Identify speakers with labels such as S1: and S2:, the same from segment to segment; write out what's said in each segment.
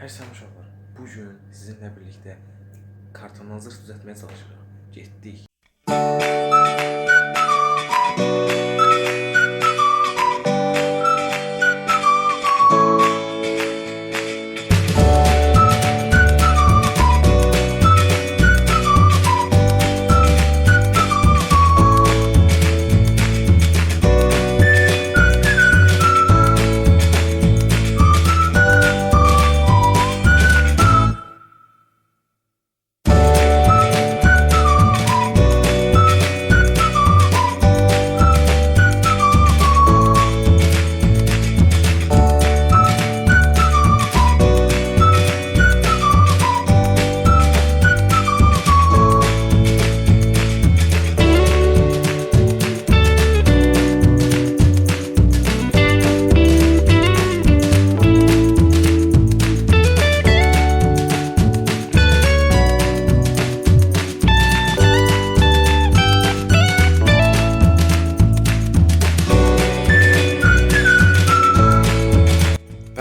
S1: Hər səlam uşaqlar. Bu gün sizinlə birlikdə kartondan zırh düzəltməyə çalışırıq. Getdik.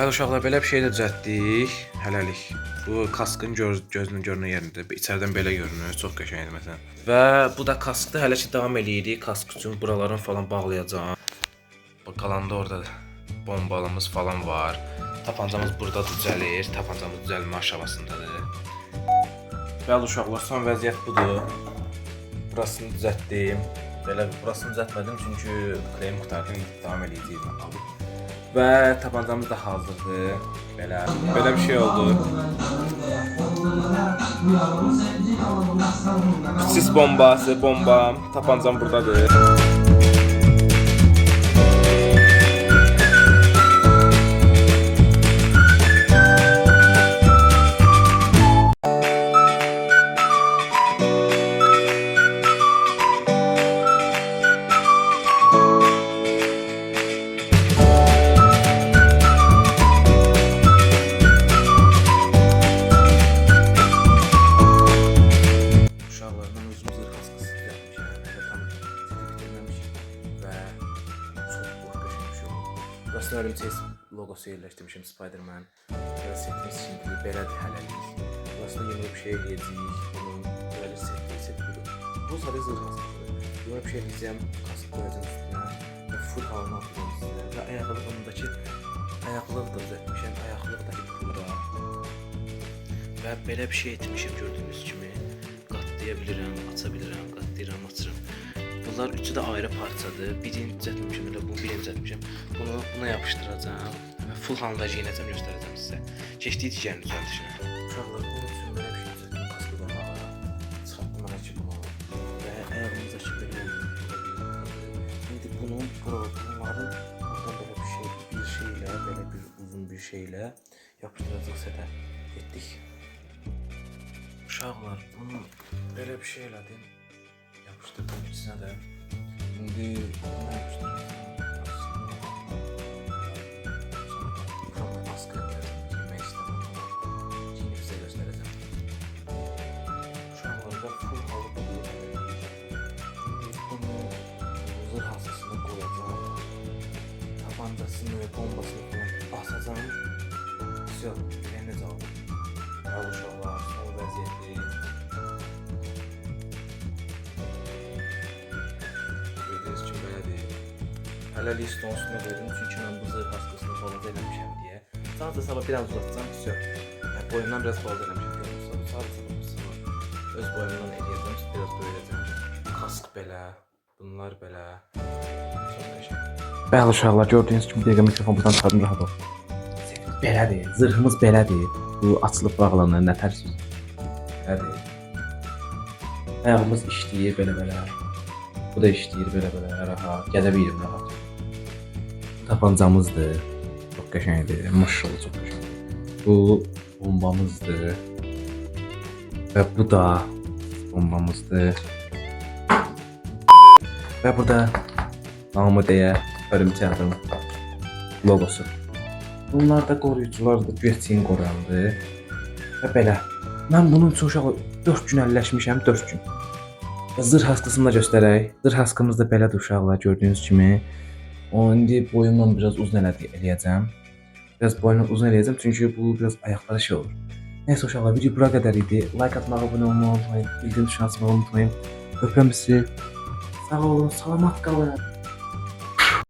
S1: Bəli uşaqlar, belə bir şey də düzəltdik hələlik. Bu kaskın gözünün görünən yerində. İçəridən belə görünür, çox qəşəngdir məsələn. Və bu da kaskdır. Hələ ki davam eləyirik. Kask üçün buralarını falan bağlayacağam. Bax qalanda orada bombalımız falan var. Tapancamız burada düzəlir. Tapancamız düzəlmə aşamasındadır. Bəli uşaqlar, son vəziyyət budur. Burasını düzəltdim. Belə burasını düzəltmədim çünki krem qurtardım. Davam eləyəcəyik. Və tapancamız da hazırdır. Belə bir şey oldu. Sis bombası, bombam, tapancam buradadır. Burasına Örümcək logosu yerləşdirmişim, Spider-Man. Belə setimiz şimdi belədir hələlik. Burasına yeni bir şey eləyəcəyik. Bunun belə set budur. Bu sadəcə zırh kaskıdır. Yeni bir şey eləyəcəm, kask qoyacağım üstünə və full halını atacağım sizə. Və ayaqlığındakı ayaqlıq da düzəltmişəm, ayaqlıq da burada. Və belə bir şey etmişim gördüyünüz kimi. Qatlaya bilirəm, aça bilirəm, qatlayıram, açıram. Bunlar üçü də ayrı parçadır. Birini düzəltmişəm, elə bunu birini düzəltmişəm. Bunu buna yapışdıracağam və full halında geyinəcəm, göstərəcəm sizə. Keçdik digərin düzəltişinə. Uşaqlar, bunun üçün belə bir şey düzəltdim, kaskıdan ağa. Çıxartdım hələ ki bunu. Və ayağımızdakı belə oldu. İndi bunların oradan belə bir şeylə, belə bir uzun bir şeylə yapışdıracaq sətə etdik. Uşaqlar, bunu belə bir şey elədim. Yapıştırdım içine de. Şimdi bunu yapıştırdım. Sonra baskı yapıyorum. Giymek istemem. Giyinip size göstereceğim. Şu an orada full halı buluyor. Şimdi bunu zırh hastasına koyacağım. Tabancasını ve bombasını falan asacağım. Güzel. Eline sağlık. Ya uşaqlar, son vəziyyətli. Hələlik stolun üstünə qoydum çünki mən bu zırh hastasını balaca eləmişəm deyə. Sadəcə sabah biraz uzatacağım, pis yox. Boyumdan biraz balaca eləmişəm. Sadəcə öz boyumdan eləyəcəm, biraz böyüdəcəm. Kask belə, bunlar belə. Çox qəşəng. Bəli uşaqlar, gördüyünüz kimi dəqiqə mikrofon buradan çıxardım, rahat ol. Belədir, zırhımız belədir. Bu açılıb bağlanır, nə tərsiz. Belədir. Ayağımız işləyir belə-belə. Bu da işləyir belə-belə, rahat. Gədə bilirim, rahat. Tapancamızdır. Çox qəşəngdir. Maşallah çox qəşəngdir. Bu bombamızdır. Və bu da bombamızdır. Və burada namı deyə Örümcəyin logosu. Bunlar da qoruyuculardır. Güvəçiyin qoruyandır. Və belə. Mən bunun üçün uşağı 4 gün əlləşmişəm, 4 gün. Zırh haskasını da göstərək. Zırh haskamız da belədir uşaqlar, gördüyünüz kimi. İndi boyumla biraz uzun eləyəcəm. Biraz boynu uzun eləyəcəm çünki bu biraz ayaqlara şey olur. Nəysə uşaqlar, video bura qədər idi. Like atmağı, abunə olmağı unutmayın. Bildirim tuşuna basmağı unutmayın. Öpürəm sizi. Sağ olun, salamat qalın.